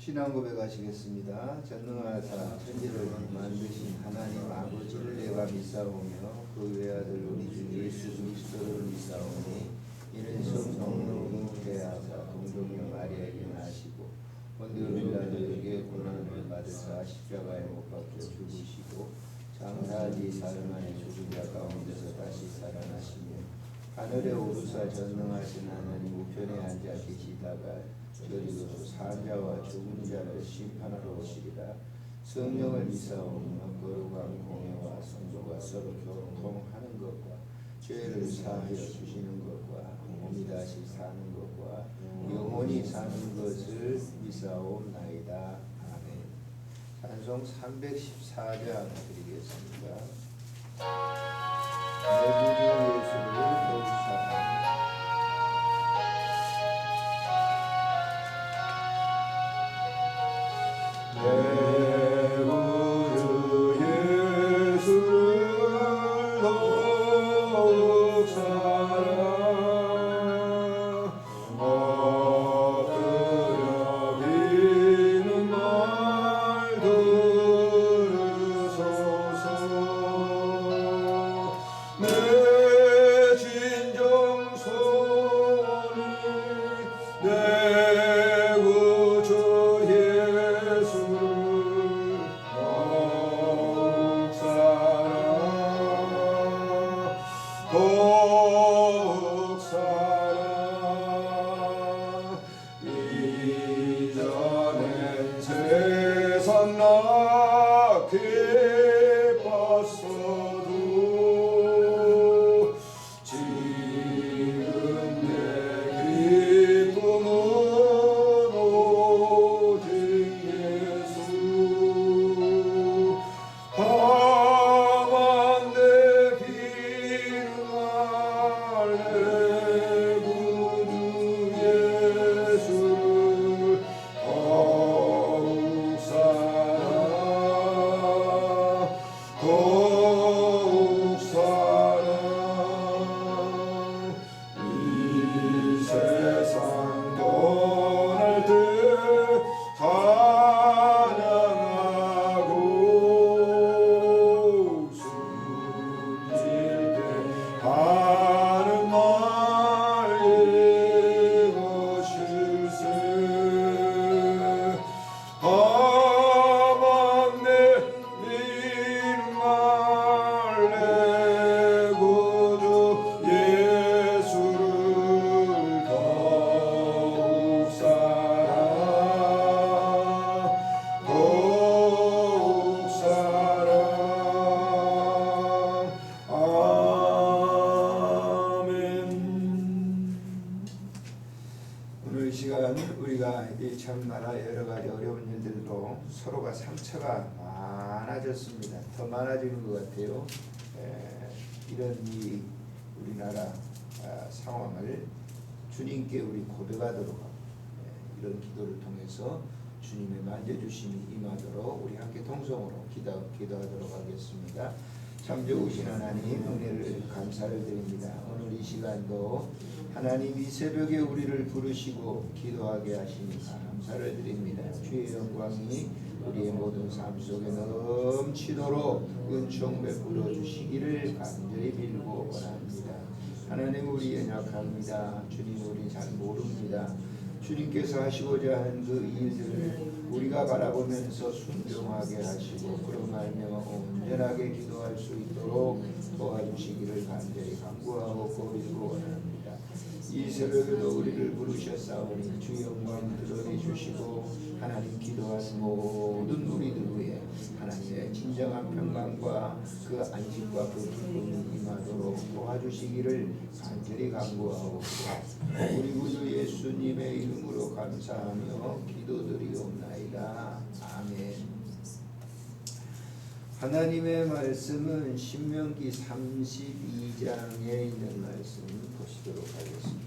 신앙 고백하시겠습니다. 전능하사 천지를 만드신 하나님 아버지를 내가 믿사오며 그 외아들 우리 주 예수 그리스도를 믿사오니 이는 성령으로 대하사 동정녀 마리아에게 나시고 본디오 빌라도에게 고난을 받으사 십자가에 못 박혀 죽으시고 장사 뒤 사흘 만에 죽은 자 가운데서 다시 살아나시며 하늘에 오르사 전능하신 하나님 우편에 앉아 계시다가 저리로 산자와 죽은 자를 심판하러 오시리라. 성령을 믿사오며 거룩한 공예와 성도가 서로 교통하는 것과 죄를 사하여 주시는 것과 몸이 다시 사는 것과 영원히 사는 것을 믿사옵나이다. 아멘. 찬송 314장 드리겠습니다. 내 구주 예수를 더욱 사랑하라. 내 구주 예수를 더욱 사랑하라. 엎드려 비는 말 들으소서. 내 진정 소원이 내 구주 예수를 더욱 사랑하라. 더욱 사랑하라. 이전엔 세상 나 기뻤어도 지금 내 기쁨은 오직 예수. 다만 내 비름할 내 구주 예수를 더욱 사랑하라. 더욱 사랑하라. 이 세상 떠날 때 찬양하고 숨질 때 하는 말 이것일세. 다만 내 믿음할 내 구주 예수를 더욱 사랑하라. 더욱 사랑하라. 아멘. 오늘 이 시간 우리가 이 참나라 여러 가지 어려운 일들로 서로가 상처가 많아졌습니다. 더 많아지는 것 같아요. 이런 이 우리나라 상황을 주님께 우리 고백하도록 이런 기도를 통해서 주님의 만져주심이 임하도록 우리 함께 통성으로 기도하도록 하겠습니다. 참 좋으신 하나님 은혜를 감사를 드립니다. 오늘 이 시간도 하나님 이 새벽에 우리를 부르시고 기도하게 하시니 감사를 드립니다. 주의 영광이 우리의 모든 삶 속에 넘치도록 은총 베풀어 주시기를 간절히 빌고 원합니다. 하나님 우리 연약합니다. 주님 우리 잘 모릅니다. 주님께서 하시고자 하는 그 일들을 우리가 바라보면서 순종하게 하시고 그런 말미암아 온전하게 기도할 수 있도록 도와주시기를 간절히 간구하고 고비고 원합니다. 이 새벽에도 우리를 부르셨사오니 주 영광 드러내주시고 하나님 기도하는 모든 우리들 위해 하나님의 진정한 평강과 그 안식과 그 기쁨이 임하도록 도와주시기를 간절히 간구하고 우리 구주 예수님의 이름으로 감사하며 기도드리옵나이다. 아멘. 하나님의 말씀은 신명기 32장에 있는 말씀 보시도록 하겠습니다.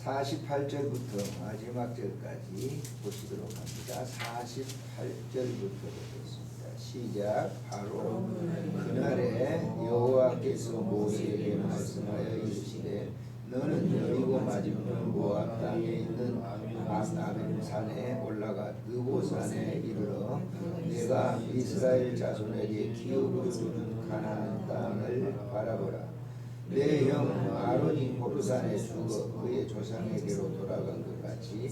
48절부터 마지막 절까지 보시도록 합니다. 48절부터 보겠습니다. 시작. 바로 그날에 여호와께서 모세에게 말씀하여 이르시되 너는 여리고 맞은편 모압 땅에 있는 아벤 산에 올라가 느보산에 이르러 내가 이스라엘 자손에게 기업으로 주는 가나안 땅을 바라보라. 내 형 아론이 호르산에 죽어 그의 조상에게로 돌아간 것 같이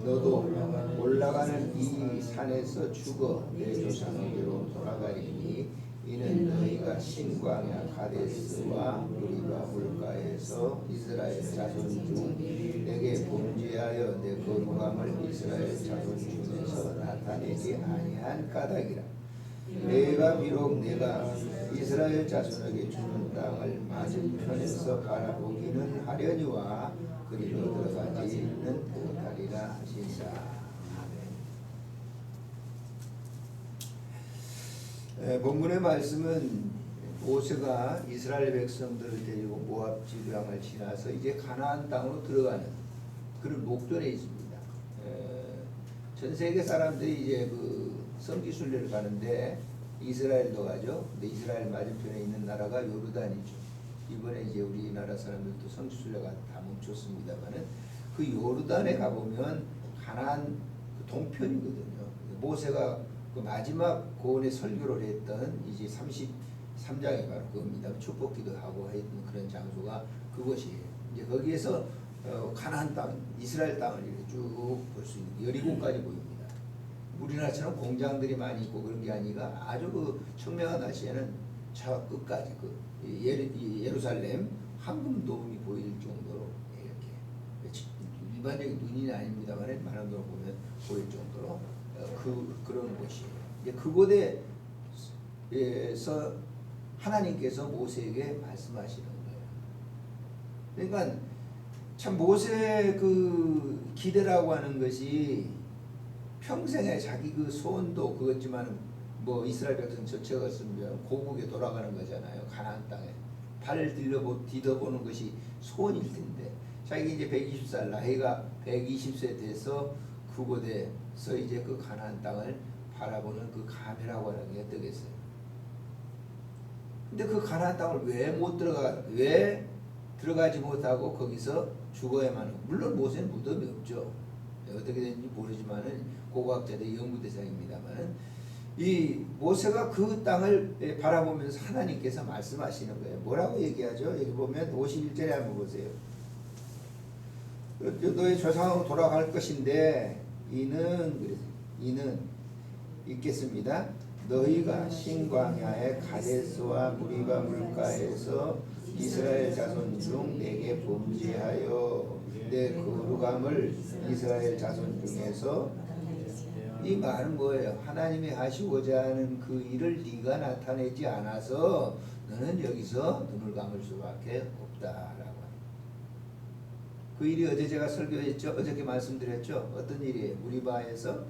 너도 올라가는 이 산에서 죽어 내 조상에게로 돌아가리니 이는 너희가 신광야 가데스와 무리바 물가에서 이스라엘 자손 중 내게 범죄하여 내 거룩함을 이스라엘 자손 중에서 나타내지 아니한 까닭이라. 내가 비록 내가 이스라엘 자손에게 주는 땅을 맞은편에서 바라보기는 하려니와 그리로 들어가지는 못하리라 하신다. 본문의 말씀은 모세가 이스라엘 백성들을 데리고 모압 지방을 지나서 이제 가나안 땅으로 들어가는 그런 목전에 있습니다. 전 세계 사람들이 이제 그 성지순례를 가는데 이스라엘도 가죠. 근데 이스라엘 맞은편에 있는 나라가 요르단이죠. 이번에 이제 우리나라 사람들도 성지순례가 다 멈췄습니다만은 그 요르단에 가보면 가나안 그 동편이거든요. 모세가 그 마지막 고원의 설교를 했던 이제 33장이 바로 그겁니다. 축복기도 하고 했던 그런 장소가 그것이에요. 이제 거기에서 가나안 땅, 이스라엘 땅을 이렇게 쭉 볼 수 있는 여리고까지 보입니다. 우리나라처럼 공장들이 많이 있고 그런 게 아니라 아주 그 청명한 날씨에는 저 끝까지 그 예루살렘 황금돔이 보일 정도로 이렇게 일반적인 눈이 아닙니다만 만원도로 보면 보일 정도로 그런 곳이에요. 이제 그곳에서 하나님께서 모세에게 말씀하시는 거예요. 그러니까 참 모세의 그 기대라고 하는 것이 평생에 자기 그 소원도 그렇지만 뭐 이스라엘 백성 전체가 있으면 고국에 돌아가는 거잖아요. 가나안 땅에 발을 디뎌보는 것이 소원일 텐데 자기 이제 120살 나이가 120세 돼서 그곳에서 이제 그 가나안 땅을 바라보는 그 감회라고 하는 게 어떠겠어요? 근데 그 가나안 땅을 왜 들어가지 못하고 거기서 죽어야만 하고, 물론 모세는 무덤이 없죠. 어떻게 됐는지 모르지만은 고고학자들의 연구 대상입니다만은 이 모세가 그 땅을 바라보면서 하나님께서 말씀하시는 거예요. 뭐라고 얘기하죠? 여기 보면 51절에 한번 보세요. 너의 조상으로 돌아갈 것인데 이는 읽겠습니다. 너희가 신광야의 가데스와 무리바 물가에서 이스라엘 자손 중 내게 범죄하여 내 거룩함을 이스라엘 자손 중에서, 이 말은 뭐예요? 하나님이 하시고자 하는 그 일을 네가 나타내지 않아서 너는 여기서 눈을 감을 수밖에 없다라고. 그 일이 어제 제가 설교했죠. 어저께 말씀드렸죠. 어떤 일이에요? 무리바에서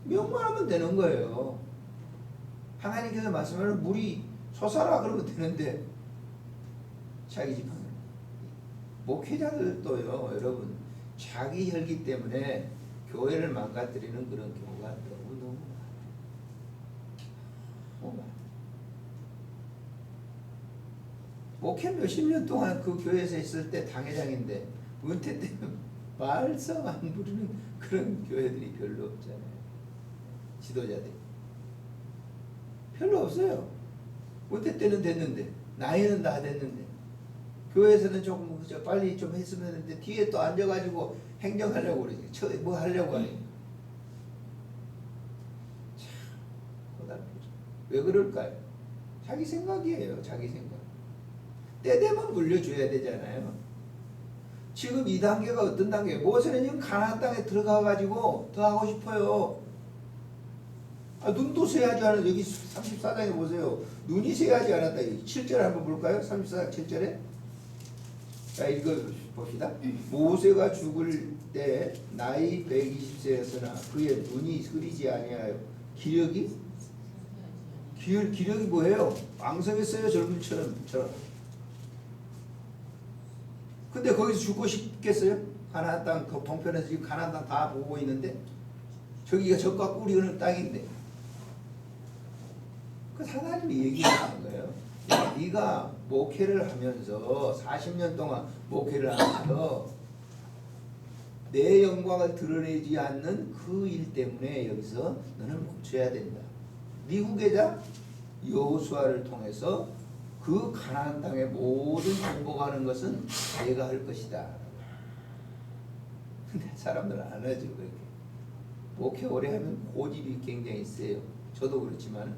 명만하면 되는 거예요. 하나님께서 말씀하면 물이 솟아라 그러면 되는데 자기 집 목회자들도요, 여러분 자기 혈기 때문에 교회를 망가뜨리는 그런 경우가 너무너무 많아요. 목회 몇십 년 동안 그 교회에서 있을 때 당회장인데 은퇴 때는 말썽 안 부리는 그런 교회들이 별로 없잖아요. 지도자들이 별로 없어요. 은퇴 때는 됐는데 나이는 다 됐는데 교회에서는 조금 빨리 좀 했으면 했는데 뒤에 또 앉아가지고 행정하려고 그러지. 뭐 하려고 하니. 참, 왜 그럴까요? 자기 생각이에요. 자기 생각. 때 되면 물려줘야 되잖아요. 지금 이 단계가 어떤 단계예요? 모세는 지금 가나안 땅에 들어가가지고 더 하고 싶어요. 눈도 새하지 않았다. 여기 34장에 보세요. 눈이 새하지 않았다. 7절 한번 볼까요? 34장 7절에. 자, 이거 봅시다. 모세가 죽을 때 나이 120세였으나 그의 눈이 흐리지 아니하여 기력이 뭐예요? 왕성했어요. 젊은처럼. 근데 거기서 죽고 싶겠어요? 가나안 땅 그 동편에서 지금 가나안 땅 다 보고 있는데 저기가 적과 꿀이 흐르는 땅인데 그 하나님이 얘기하는 거예요. 야, 네가 목회를 하면서 40년 동안 목회를 하면서 내 영광을 드러내지 않는 그 일 때문에 여기서 너는 멈춰야 된다. 네 후계자 여호수아를 통해서 그 가나안 땅의 모든 정복하는 것은 내가 할 것이다. 근데 사람들은 안 하죠. 그렇게 목회 오래 하면 고집이 굉장히 세요. 저도 그렇지만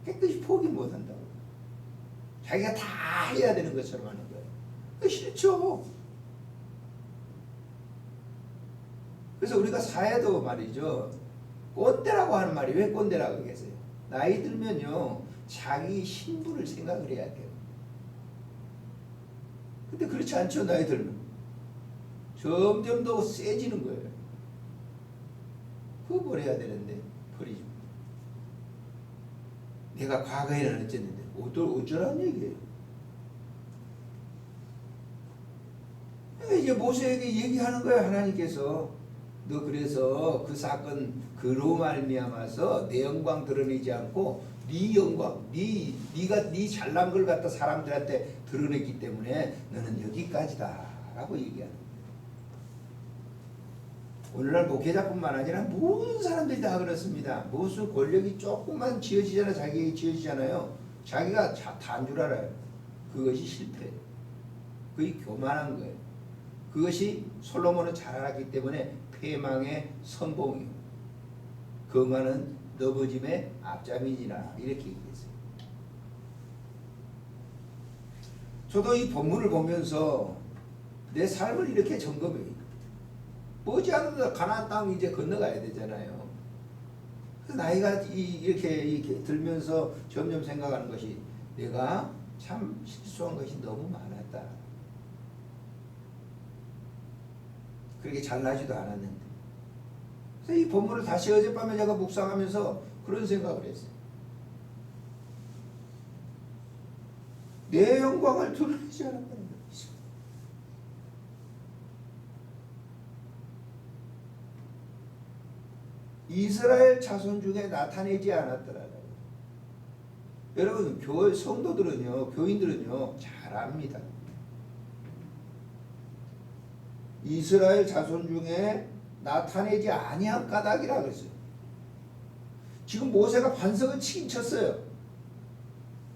깨끗이 포기 못 한다고. 자기가 다 해야 되는 것처럼 하는 거예요. 그 싫죠. 그래서 우리가 사회도 말이죠. 꼰대라고 하는 말이 왜 꼰대라고 하겠어요? 나이 들면요. 자기 신분을 생각을 해야 돼요. 근데 그렇지 않죠. 나이 들면. 점점 더 세지는 거예요. 그거 버려야 되는데 버리죠. 내가 과거에는 어쨌는데 어쩌라는 얘기예요. 이제 모세에게 얘기하는 거예요. 하나님께서 너 그래서 그 사건 그로 말미암아서 내 영광 드러내지 않고 네 영광 네가 네 잘난 걸 갖다 사람들한테 드러냈기 때문에 너는 여기까지다라고 얘기하는 거예요. 오늘날 목회자뿐만 아니라 모든 사람들이 다 그렇습니다. 무슨 권력이 조금만 지어지잖아요. 자기에게 지어지잖아요. 자기가 다인 줄 알아요. 그것이 실패예요. 그게 교만한 거예요. 그것이 솔로몬은 잘 알았기 때문에 패망의 선봉이요. 거만은 넘어짐의 앞잠이니라 이렇게 얘기했어요. 저도 이 본문을 보면서 내 삶을 이렇게 점검해요. 머지않아도 가나안 땅 이제 건너가야 되잖아요. 그래서 나이가 이렇게 들면서 점점 생각하는 것이 내가 참 실수한 것이 너무 많았다. 그렇게 잘나지도 않았는데. 그래서 이 본문을 다시 어젯밤에 제가 묵상하면서 그런 생각을 했어요. 내 영광을 드러내지 않았다는 거죠. 이스라엘 자손 중에 나타내지 않았더라고요. 여러분 교회 성도들은요, 교인들은요 잘 압니다. 이스라엘 자손 중에 나타내지 아니한 까닭이라 그랬어요. 지금 모세가 반석을 치긴 쳤어요.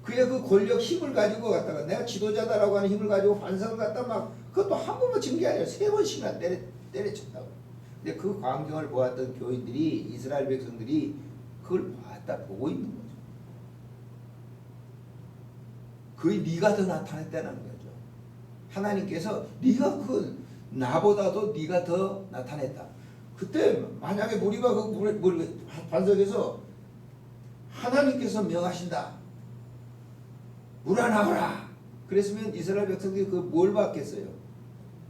그의 그 권력 힘을 가지고 갖다가 내가 지도자다라고 하는 힘을 가지고 반석을 갖다 막 그것도 한 번만 친 게 아니라 3번씩이나 때려쳤다고. 근데 그 광경을 보았던 교인들이 이스라엘 백성들이 그걸 보고 있는 거죠. 그의 네가 더 나타냈다는 거죠. 하나님께서 네가 나보다도 네가 더 나타냈다. 그때 만약에 우리가 그 반석에서 하나님께서 명하신다. 우러나오라. 그랬으면 이스라엘 백성들이 그 뭘 받겠어요?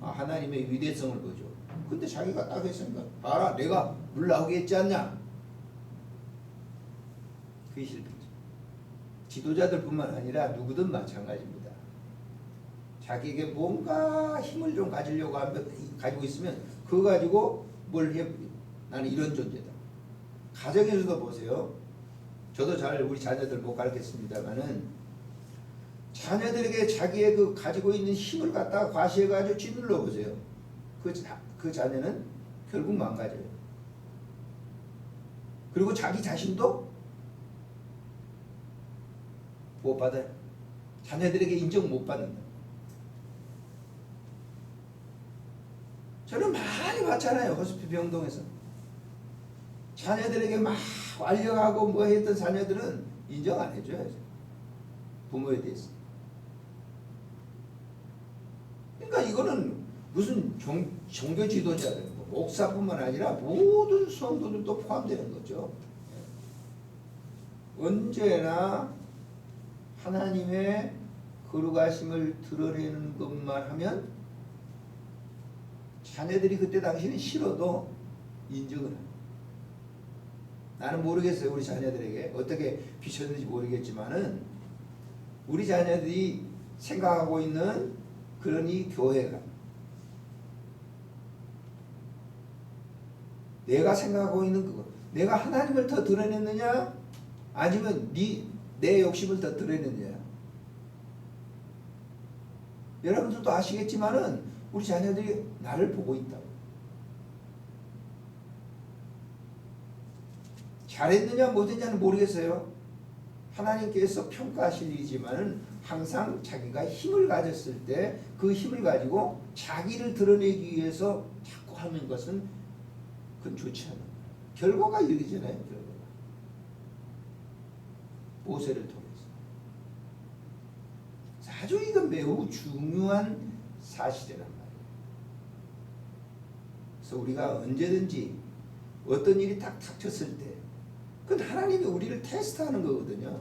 하나님의 위대성을 보죠. 근데 자기가 딱 했으니까 봐라 내가 물 나오게 했지 않냐. 그게 실패죠. 지도자들뿐만 아니라 누구든 마찬가지입니다. 자기에게 뭔가 힘을 좀 가지고 있으면 그거 가지고 뭘 해? 나는 이런 존재다. 가정에서도 보세요. 저도 잘 우리 자녀들 못 가르쳤습니다만은 자녀들에게 자기의 그 가지고 있는 힘을 갖다가 과시해가지고 짓눌러 보세요. 그 자녀는 결국 망가져요. 그리고 자기 자신도 못 받아요. 자녀들에게 인정 못 받는다. 저는 많이 봤잖아요. 호스피 병동에서. 자녀들에게 막 완력하고 뭐 했던 자녀들은 인정 안 해줘야죠. 부모에 대해서. 그러니까 이거는 무슨 종교 지도자들, 목사뿐만 아니라 모든 성도들도 포함되는 거죠. 언제나 하나님의 거룩하심을 드러내는 것만 하면 자녀들이 그때 당시는 싫어도 인정을 해요. 나는 모르겠어요. 우리 자녀들에게 어떻게 비쳤는지 모르겠지만은 우리 자녀들이 생각하고 있는 그런 이 교회가 내가 생각하고 있는 그거 내가 하나님을 더 드러냈느냐 아니면 내 욕심을 더 드러내느냐. 여러분들도 아시겠지만은 우리 자녀들이 나를 보고 있다고. 잘했느냐 못했느냐는 모르겠어요. 하나님께서 평가하실 일이지만은 항상 자기가 힘을 가졌을 때 그 힘을 가지고 자기를 드러내기 위해서 자꾸 하는 것은 그건 좋지 않아요. 결과가 이르잖아요. 결과가. 모세를 통해서. 아주 이건 매우 중요한 사실이란 말이에요. 그래서 우리가 언제든지 어떤 일이 딱 닥쳤을 때 그건 하나님이 우리를 테스트하는 거거든요.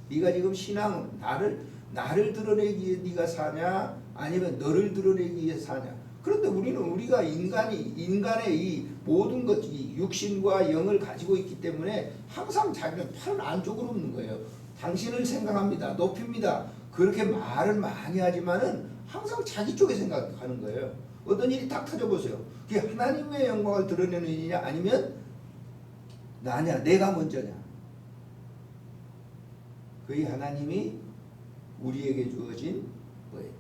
네가 지금 신앙 나를 드러내기 위해 네가 사냐 아니면 너를 드러내기 위해 사냐. 그런데 우리가 인간의 이 모든 것, 이 육신과 영을 가지고 있기 때문에 항상 자기는 팔은 안쪽으로 없는 거예요. 당신을 생각합니다. 높입니다. 그렇게 말을 많이 하지만은 항상 자기 쪽에 생각하는 거예요. 어떤 일이 딱 터져보세요. 그게 하나님의 영광을 드러내는 일이냐 아니면 나냐 내가 먼저냐. 거의 하나님이 우리에게 주어진 뭐예요?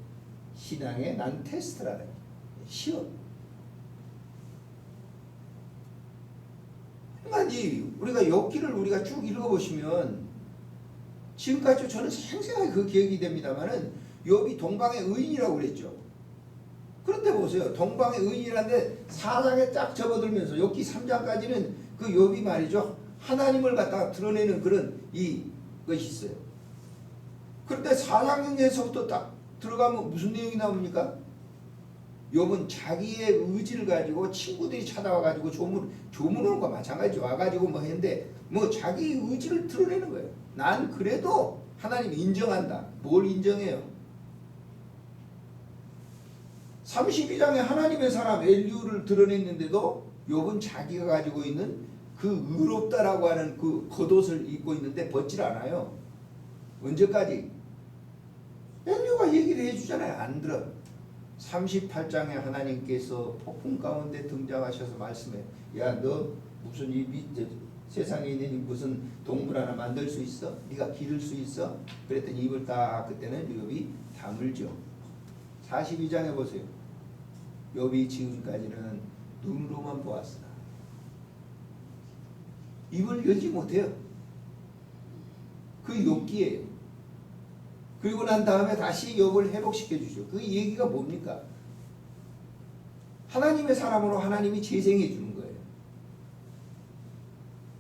신앙의 난 테스트라는 시험. 그러니까 우리가 욥기를 우리가 쭉 읽어보시면 지금까지 저는 생생하게 그 기억이 됩니다만은 욥이 동방의 의인이라고 그랬죠. 그런데 보세요. 동방의 의인이라는데 4장에 쫙 접어들면서 욥기 3장까지는 그 욥이 말이죠. 하나님을 갖다가 드러내는 그런 것이 있어요. 그런데 4장에서부터 딱 들어가면 무슨 내용이 나옵니까? 욥은 자기의 의지를 가지고 친구들이 찾아와가지고 조문 오는 거 마찬가지죠. 와가지고 뭐 했는데 뭐 자기 의지를 드러내는 거예요. 난 그래도 하나님 인정한다. 뭘 인정해요? 32장에 하나님의 사람 엘리후를 드러냈는데도 욥은 자기가 가지고 있는 그 의롭다라고 하는 그 겉옷을 입고 있는데 벗질 않아요. 언제까지? 엘리후가 얘기를 해주잖아요. 안 들어. 38장에 하나님께서 폭풍 가운데 등장하셔서 말씀해. 야, 너 무슨 세상에 있는 무슨 동물 하나 만들 수 있어? 네가 기를 수 있어? 그랬더니 입을 딱 그때는 욥이 다물죠. 42장에 보세요. 욥이 지금까지는 눈으로만 보았으나 입을 열지 못해요. 그 욥기예요. 그리고 난 다음에 다시 욥을 회복시켜 주죠. 그 얘기가 뭡니까? 하나님의 사람으로 하나님이 재생해 주는 거예요.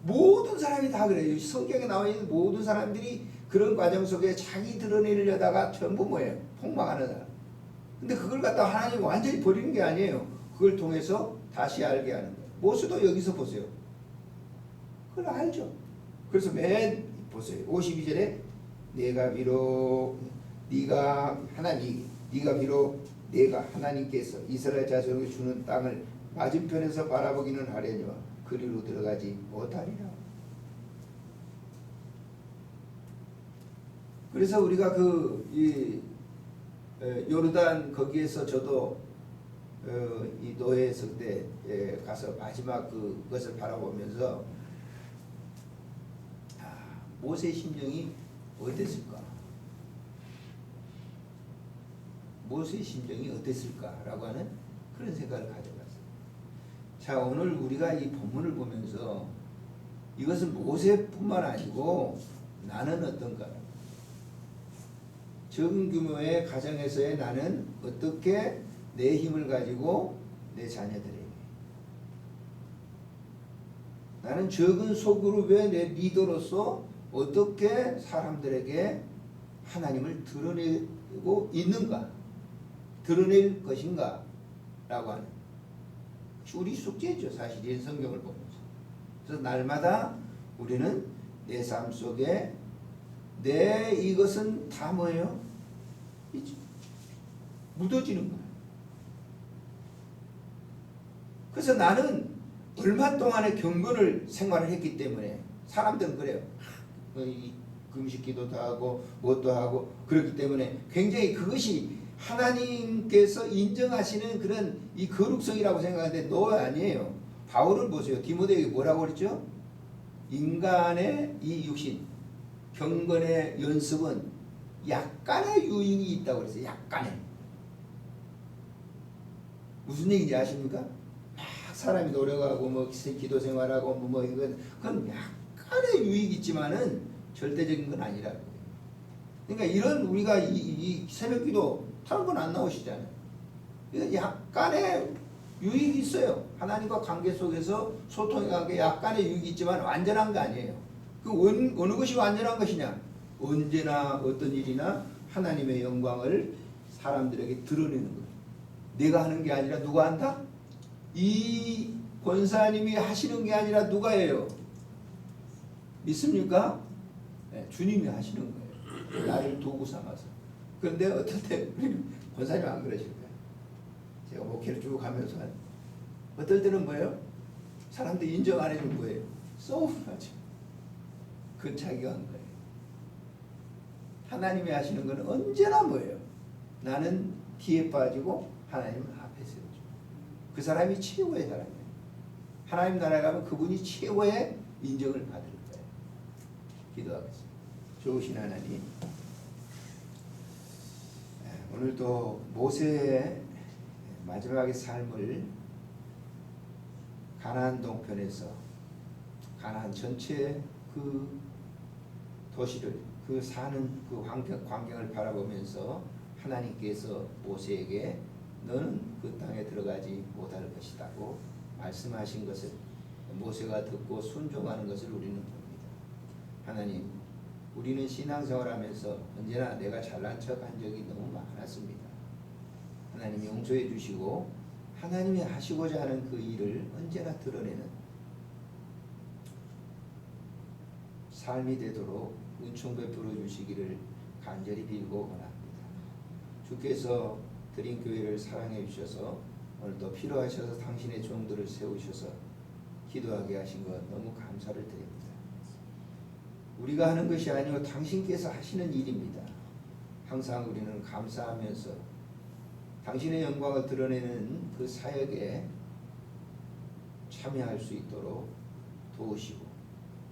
모든 사람이 다 그래요. 성경에 나와 있는 모든 사람들이 그런 과정 속에 자기 드러내려다가 전부 뭐예요? 폭망하는 사람. 근데 그걸 갖다가 하나님이 완전히 버리는 게 아니에요. 그걸 통해서 다시 알게 하는 거예요. 모세도 여기서 보세요. 그걸 알죠. 그래서 맨 보세요. 52절에 내가 비록 네가 하나님께서 이스라엘 자손에게 주는 땅을 맞은편에서 바라보기는 하려니와 그리로 들어가지 못하리라. 그래서 우리가 요르단 거기에서 저도 이 노예 있을 때 가서 마지막 그것을 바라보면서 모세의 심정이 어땠을까? 모세의 심정이 어땠을까라고 하는 그런 생각을 가져봤어요. 자, 오늘 우리가 이 본문을 보면서 이것은 모세뿐만 아니고 나는 어떤가? 적은 규모의 가정에서의 나는 어떻게 내 힘을 가지고 내 자녀들에게 나는 적은 소그룹의 내 리더로서 어떻게 사람들에게 하나님을 드러내고 있는가? 드러낼 것인가? 라고 하는 우리 숙제죠. 사실 이 성경을 보면서. 그래서 날마다 우리는 내 삶 속에 내 이것은 다 뭐예요? 묻어지는 거예요. 그래서 나는 얼마 동안의 경건을 생활을 했기 때문에 사람들은 그래요. 금식 기도도 하고 뭣도 하고 그렇기 때문에 굉장히 그것이 하나님께서 인정하시는 그런 이 거룩성이라고 생각하는데 너 아니에요. 바울을 보세요. 디모데에게 뭐라고 그랬죠? 인간의 이 육신 경건의 연습은 약간의 유익이 있다고 그랬어요. 약간의. 무슨 얘기인지 아십니까? 막 사람이 노력하고 뭐 기도 생활하고 뭐 이건 그건 약간의 유익이 있지만은 절대적인 건 아니라고. 그러니까 이런 우리가 이 새벽기도 다른 건 안 나오시잖아요. 약간의 유익이 있어요. 하나님과 관계 속에서 소통의 관계 약간의 유익이 있지만 완전한 거 아니에요. 그 어느 것이 완전한 것이냐? 언제나 어떤 일이나 하나님의 영광을 사람들에게 드러내는 거예요. 내가 하는 게 아니라 누가 한다? 이 권사님이 하시는 게 아니라 누가 해요? 믿습니까? 네, 주님이 하시는 거예요. 나를 도구 삼아서. 그런데 어떨 때 권사님 안 그러실 거예요. 제가 목회를 쭉 하면서 어떨 때는 뭐예요? 사람들이 인정 안 해준 거예요. 서운하죠. 그건 자기가 한 거예요. 하나님이 하시는 건 언제나 뭐예요? 나는 뒤에 빠지고 하나님은 앞에 세워줘. 그 사람이 최고의 사람이에요. 하나님 나라에 가면 그분이 최고의 인정을 받을 거예요. 기도하겠습니다. 좋으신 하나님, 오늘도 모세의 마지막의 삶을 가나안 동편에서 가나안 전체 그 도시를 그 사는 그 환경을 바라보면서 하나님께서 모세에게 너는 그 땅에 들어가지 못할 것이라고 말씀하신 것을 모세가 듣고 순종하는 것을 우리는 봅니다. 하나님, 우리는 신앙생활하면서 언제나 내가 잘난 척한 적이 너무 많았습니다. 하나님 용서해 주시고 하나님이 하시고자 하는 그 일을 언제나 드러내는 삶이 되도록 은총 베풀어 주시기를 간절히 빌고 원합니다. 주께서 드린 교회를 사랑해 주셔서 오늘도 필요하셔서 당신의 종들을 세우셔서 기도하게 하신 것 너무 감사를 드립니다. 우리가 하는 것이 아니고 당신께서 하시는 일입니다. 항상 우리는 감사하면서 당신의 영광을 드러내는 그 사역에 참여할 수 있도록 도우시고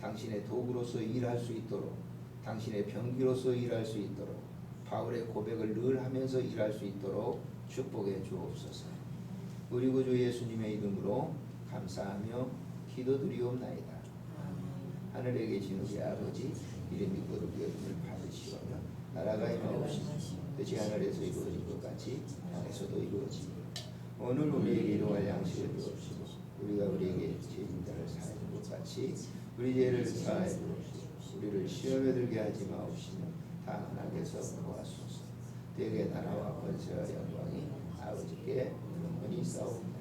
당신의 도구로서 일할 수 있도록 당신의 병기로서 일할 수 있도록 바울의 고백을 늘 하면서 일할 수 있도록 축복해 주옵소서. 우리 구주 예수님의 이름으로 감사하며 기도드리옵나이다. 하늘에 계신 우리 아버지, 이름이 거룩히 여김을 받으시오며 나라가 임하옵시며 뜻이 하늘에서 이루어진 것 같이 땅에서도 이루어지며 오늘 우리에게 일용할 양식을 주옵시고 우리가 우리에게 죄인들을 사하는 것 같이 우리 죄를 사하여 주옵시고 우리를 시험에 들게 하지 마옵시며 다만 악에서 구하소서. 대개 나라와 권세와 영광이 아버지께 영원히 있사옵나이다.